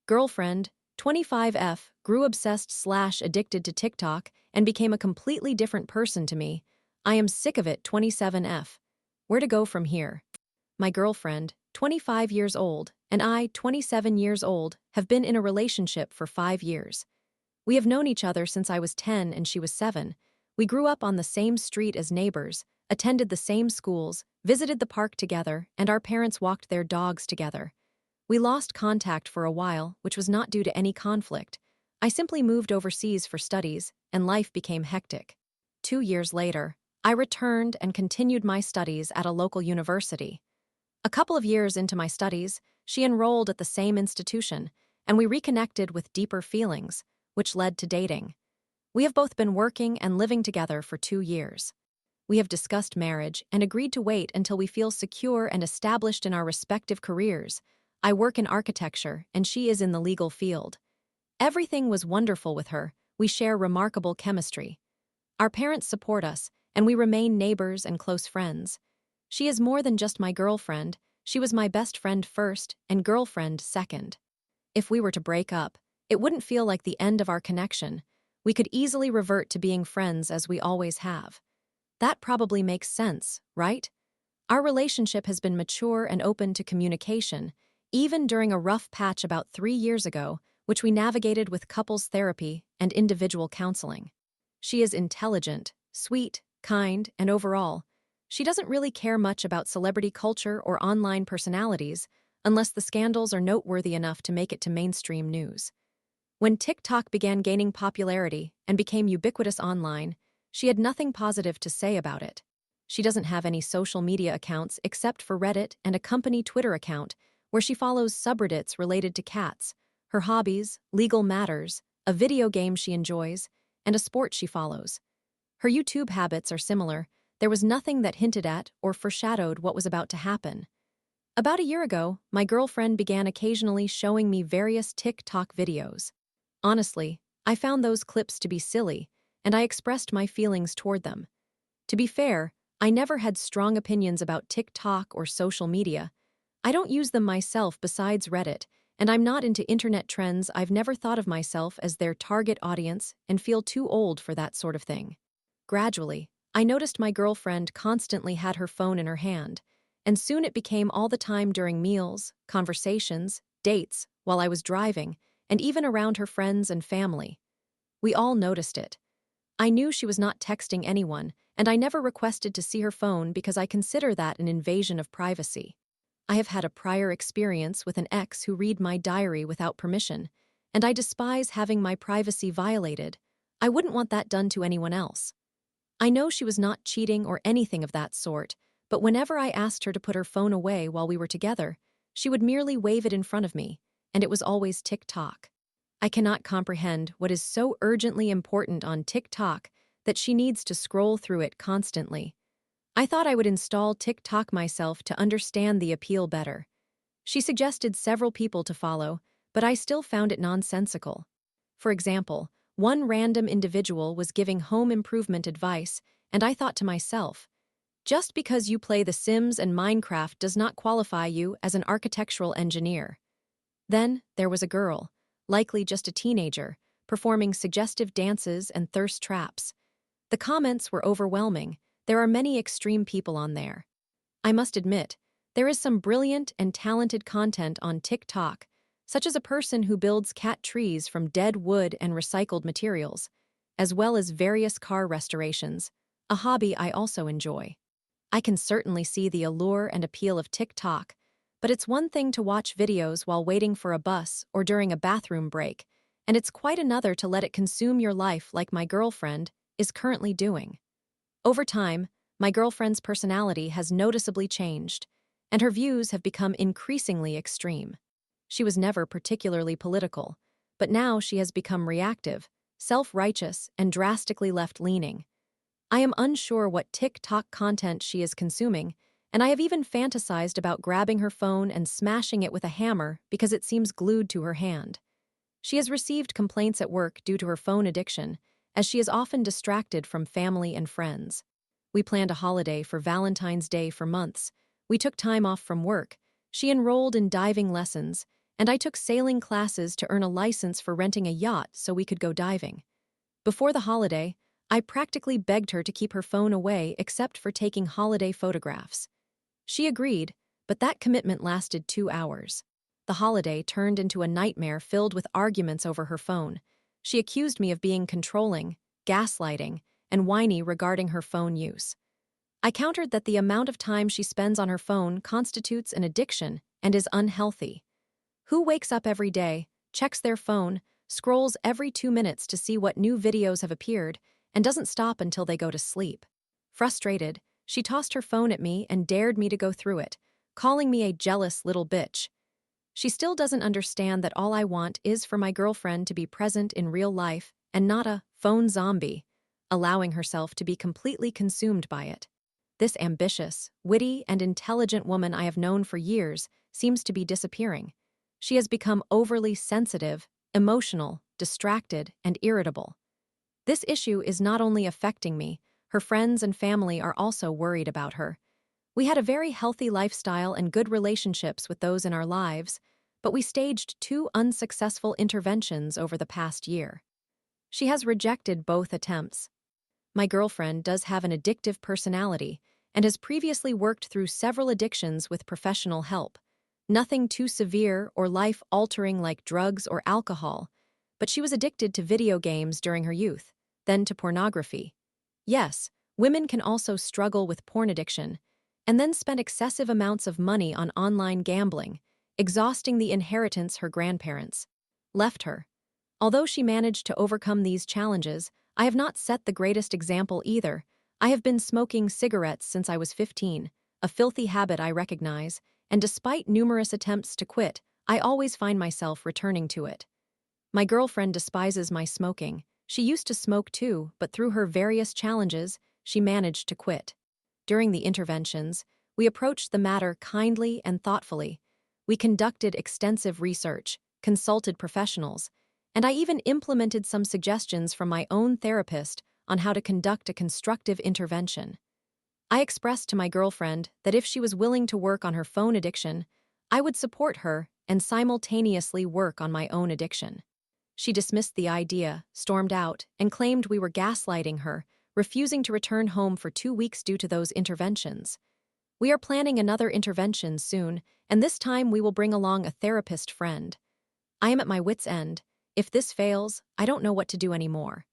Girlfriend, 25F, grew obsessed/addicted to TikTok and became a completely different person to me. I am sick of it, 27F. Where to go from here? My girlfriend, 25 years old, and I, 27 years old, have been in a relationship for 5 years. We have known each other since I was 10 and she was 7. We grew up on the same street as neighbors, attended the same schools, visited the park together, and our parents walked their dogs together. We lost contact for a while, which was not due to any conflict. I simply moved overseas for studies, and life became hectic. 2 years later, I returned and continued my studies at a local university. A couple of years into my studies, she enrolled at the same institution, and we reconnected with deeper feelings, which led to dating. We have both been working and living together for 2 years. We have discussed marriage and agreed to wait until we feel secure and established in our respective careers. I work in architecture, and she is in the legal field. Everything was wonderful with her. We share remarkable chemistry. Our parents support us, and we remain neighbors and close friends. She is more than just my girlfriend. She was my best friend first and girlfriend second. If we were to break up, it wouldn't feel like the end of our connection. We could easily revert to being friends as we always have. That probably makes sense, right? Our relationship has been mature and open to communication, even during a rough patch about 3 years ago, which we navigated with couples therapy and individual counseling. She is intelligent, sweet, kind, and overall, she doesn't really care much about celebrity culture or online personalities unless the scandals are noteworthy enough to make it to mainstream news. When TikTok began gaining popularity and became ubiquitous online, she had nothing positive to say about it. She doesn't have any social media accounts except for Reddit and a company Twitter account where she follows subreddits related to cats, her hobbies, legal matters, a video game she enjoys, and a sport she follows. Her YouTube habits are similar. There was nothing that hinted at or foreshadowed what was about to happen. About a year ago, my girlfriend began occasionally showing me various TikTok videos. Honestly, I found those clips to be silly, and I expressed my feelings toward them. To be fair, I never had strong opinions about TikTok or social media. I don't use them myself besides Reddit, and I'm not into internet trends. I've never thought of myself as their target audience and feel too old for that sort of thing. Gradually, I noticed my girlfriend constantly had her phone in her hand, and soon it became all the time during meals, conversations, dates, while I was driving, and even around her friends and family. We all noticed it. I knew she was not texting anyone, and I never requested to see her phone because I consider that an invasion of privacy. I have had a prior experience with an ex who read my diary without permission, and I despise having my privacy violated. I wouldn't want that done to anyone else. I know she was not cheating or anything of that sort, but whenever I asked her to put her phone away while we were together, she would merely wave it in front of me, and it was always TikTok. I cannot comprehend what is so urgently important on TikTok that she needs to scroll through it constantly. I thought I would install TikTok myself to understand the appeal better. She suggested several people to follow, but I still found it nonsensical. For example, one random individual was giving home improvement advice, and I thought to myself, just because you play The Sims and Minecraft does not qualify you as an architectural engineer. Then there was a girl, likely just a teenager, performing suggestive dances and thirst traps. The comments were overwhelming. There are many extreme people on there. I must admit, there is some brilliant and talented content on TikTok, such as a person who builds cat trees from dead wood and recycled materials, as well as various car restorations, a hobby I also enjoy. I can certainly see the allure and appeal of TikTok, but it's one thing to watch videos while waiting for a bus or during a bathroom break, and it's quite another to let it consume your life like my girlfriend is currently doing. Over time, my girlfriend's personality has noticeably changed, and her views have become increasingly extreme. She was never particularly political, but now she has become reactive, self-righteous, and drastically left-leaning. I am unsure what TikTok content she is consuming, and I have even fantasized about grabbing her phone and smashing it with a hammer because it seems glued to her hand. She has received complaints at work due to her phone addiction, as she is often distracted from family and friends. We planned a holiday for Valentine's Day for months. We took time off from work. She enrolled in diving lessons, and I took sailing classes to earn a license for renting a yacht so we could go diving. Before the holiday, I practically begged her to keep her phone away except for taking holiday photographs. She agreed, but that commitment lasted 2 hours. The holiday turned into a nightmare filled with arguments over her phone. She accused me of being controlling, gaslighting, and whiny regarding her phone use. I countered that the amount of time she spends on her phone constitutes an addiction and is unhealthy. Who wakes up every day, checks their phone, scrolls every 2 minutes to see what new videos have appeared, and doesn't stop until they go to sleep? Frustrated, she tossed her phone at me and dared me to go through it, calling me a jealous little bitch. She still doesn't understand that all I want is for my girlfriend to be present in real life and not a phone zombie, allowing herself to be completely consumed by it. This ambitious, witty, and intelligent woman I have known for years seems to be disappearing. She has become overly sensitive, emotional, distracted, and irritable. This issue is not only affecting me, her friends and family are also worried about her. We had a very healthy lifestyle and good relationships with those in our lives, but we staged 2 unsuccessful interventions over the past year. She has rejected both attempts. My girlfriend does have an addictive personality and has previously worked through several addictions with professional help. Nothing too severe or life-altering like drugs or alcohol, but she was addicted to video games during her youth, then to pornography. Yes, women can also struggle with porn addiction, and then spend excessive amounts of money on online gambling, exhausting the inheritance her grandparents left her. Although she managed to overcome these challenges, I have not set the greatest example either. I have been smoking cigarettes since I was 15, a filthy habit I recognize, and despite numerous attempts to quit, I always find myself returning to it. My girlfriend despises my smoking. She used to smoke too, but through her various challenges, she managed to quit. During the interventions, we approached the matter kindly and thoughtfully. We conducted extensive research, consulted professionals, and I even implemented some suggestions from my own therapist on how to conduct a constructive intervention. I expressed to my girlfriend that if she was willing to work on her phone addiction, I would support her and simultaneously work on my own addiction. She dismissed the idea, stormed out, and claimed we were gaslighting her, refusing to return home for 2 weeks due to those interventions. We are planning another intervention soon, and this time we will bring along a therapist friend. I am at my wit's end. If this fails, I don't know what to do anymore.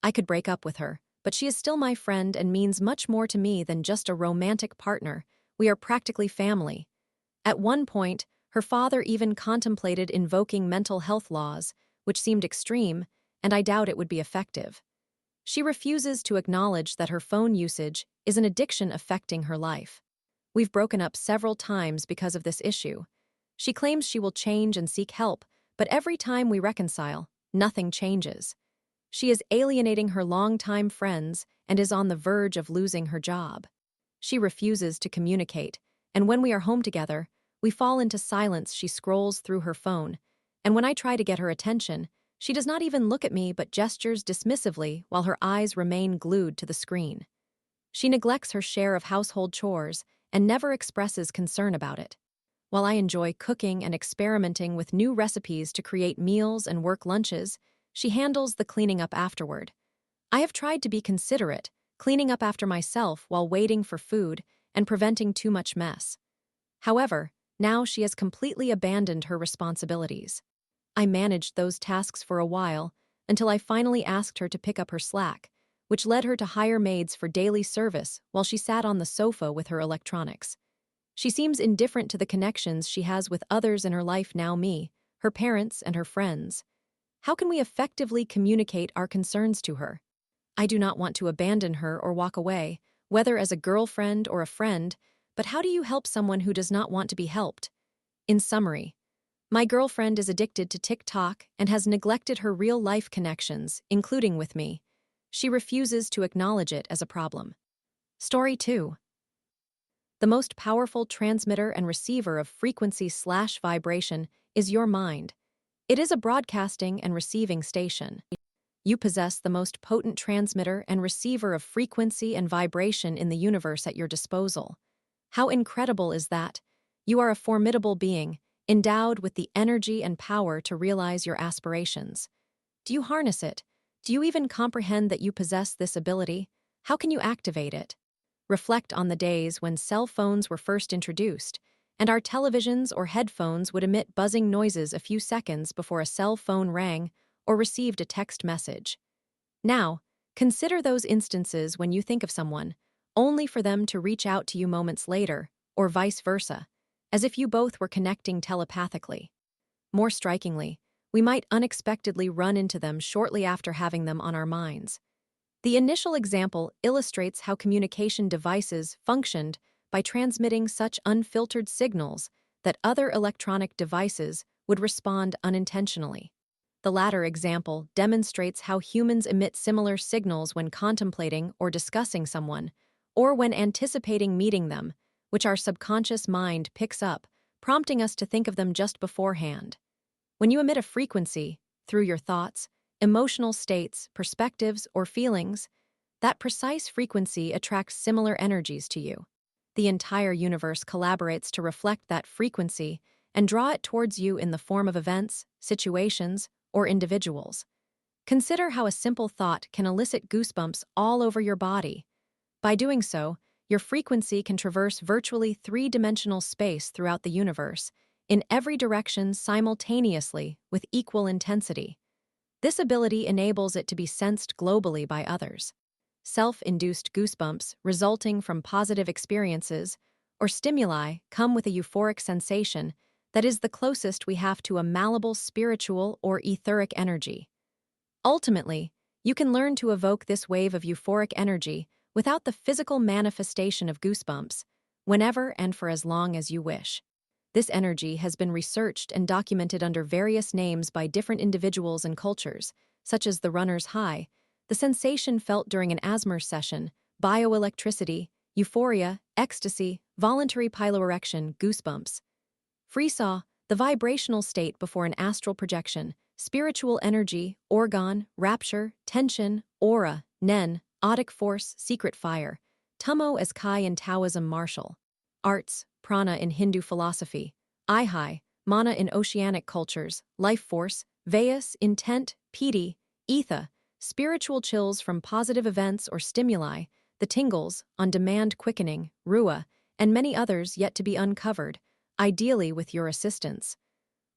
I could break up with her, but she is still my friend and means much more to me than just a romantic partner. We are practically family. At one point, her father even contemplated invoking mental health laws, which seemed extreme, and I doubt it would be effective. She refuses to acknowledge that her phone usage is an addiction affecting her life. We've broken up several times because of this issue. She claims she will change and seek help, but every time we reconcile, nothing changes. She is alienating her longtime friends and is on the verge of losing her job. She refuses to communicate, and when we are home together, we fall into silence. She scrolls through her phone, and when I try to get her attention, she does not even look at me but gestures dismissively while her eyes remain glued to the screen. She neglects her share of household chores and never expresses concern about it. While I enjoy cooking and experimenting with new recipes to create meals and work lunches, she handles the cleaning up afterward. I have tried to be considerate, cleaning up after myself while waiting for food and preventing too much mess. However, now she has completely abandoned her responsibilities. I managed those tasks for a while until I finally asked her to pick up her slack, which led her to hire maids for daily service while she sat on the sofa with her electronics. She seems indifferent to the connections she has with others in her life now, me, her parents, and her friends. How can we effectively communicate our concerns to her? I do not want to abandon her or walk away, whether as a girlfriend or a friend, but how do you help someone who does not want to be helped? In summary, my girlfriend is addicted to TikTok and has neglected her real-life connections, including with me. She refuses to acknowledge it as a problem. Story 2. The most powerful transmitter and receiver of frequency/vibration is your mind. It is a broadcasting and receiving station. You possess the most potent transmitter and receiver of frequency and vibration in the universe at your disposal. How incredible is that? You are a formidable being, endowed with the energy and power to realize your aspirations. Do you harness it? Do you even comprehend that you possess this ability? How can you activate it? Reflect on the days when cell phones were first introduced, and our televisions or headphones would emit buzzing noises a few seconds before a cell phone rang or received a text message. Now, consider those instances when you think of someone, only for them to reach out to you moments later, or vice versa, as if you both were connecting telepathically. More strikingly, we might unexpectedly run into them shortly after having them on our minds. The initial example illustrates how communication devices functioned by transmitting such unfiltered signals that other electronic devices would respond unintentionally. The latter example demonstrates how humans emit similar signals when contemplating or discussing someone, or when anticipating meeting them, which our subconscious mind picks up, prompting us to think of them just beforehand. When you emit a frequency, through your thoughts, emotional states, perspectives, or feelings, that precise frequency attracts similar energies to you. The entire universe collaborates to reflect that frequency and draw it towards you in the form of events, situations, or individuals. Consider how a simple thought can elicit goosebumps all over your body. By doing so, your frequency can traverse virtually three-dimensional space throughout the universe, in every direction simultaneously with equal intensity. This ability enables it to be sensed globally by others. Self-induced goosebumps resulting from positive experiences or stimuli come with a euphoric sensation that is the closest we have to a malleable spiritual or etheric energy. Ultimately, you can learn to evoke this wave of euphoric energy without the physical manifestation of goosebumps, whenever and for as long as you wish. This energy has been researched and documented under various names by different individuals and cultures, such as the runner's high, the sensation felt during an ASMR session, bioelectricity, euphoria, ecstasy, voluntary piloerection, goosebumps. Freesaw, the vibrational state before an astral projection, spiritual energy, orgone, rapture, tension, aura, nen, otic force, secret fire, tummo as kai in Taoism martial. Arts, prana in Hindu philosophy, ihai, mana in oceanic cultures, life force, vayas, intent, piti, etha, spiritual chills from positive events or stimuli, the tingles, on-demand quickening, rua, and many others yet to be uncovered, ideally with your assistance.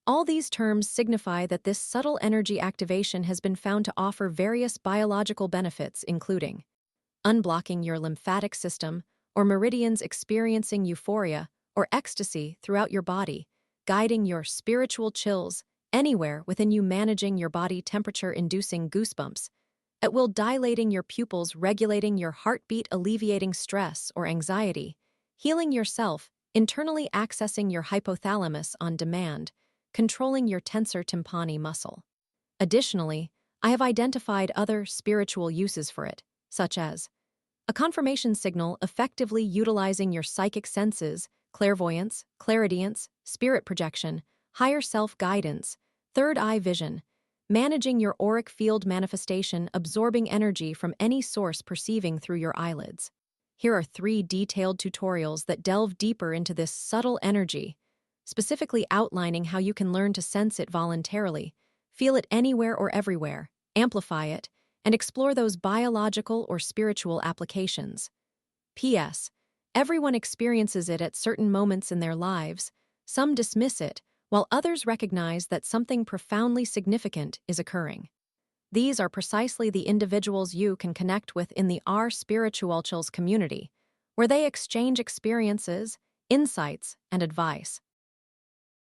All these terms signify that this subtle energy activation has been found to offer various biological benefits, including unblocking your lymphatic system or meridians, experiencing euphoria or ecstasy throughout your body, guiding your spiritual chills anywhere within you, managing your body temperature, inducing goosebumps, at will dilating your pupils, regulating your heartbeat, alleviating stress or anxiety, healing yourself, internally accessing your hypothalamus on demand, controlling your tensor tympani muscle. Additionally, I have identified other spiritual uses for it, such as a confirmation signal effectively utilizing your psychic senses, clairvoyance, clairaudience, spirit projection, higher self-guidance, third eye vision, managing your auric field manifestation, absorbing energy from any source perceiving through your eyelids. Here are 3 detailed tutorials that delve deeper into this subtle energy, specifically outlining how you can learn to sense it voluntarily, feel it anywhere or everywhere, amplify it, and explore those biological or spiritual applications. P.S. Everyone experiences it at certain moments in their lives. Some dismiss it, while others recognize that something profoundly significant is occurring. These are precisely the individuals you can connect with in the R Spiritual Chills community, where they exchange experiences, insights, and advice.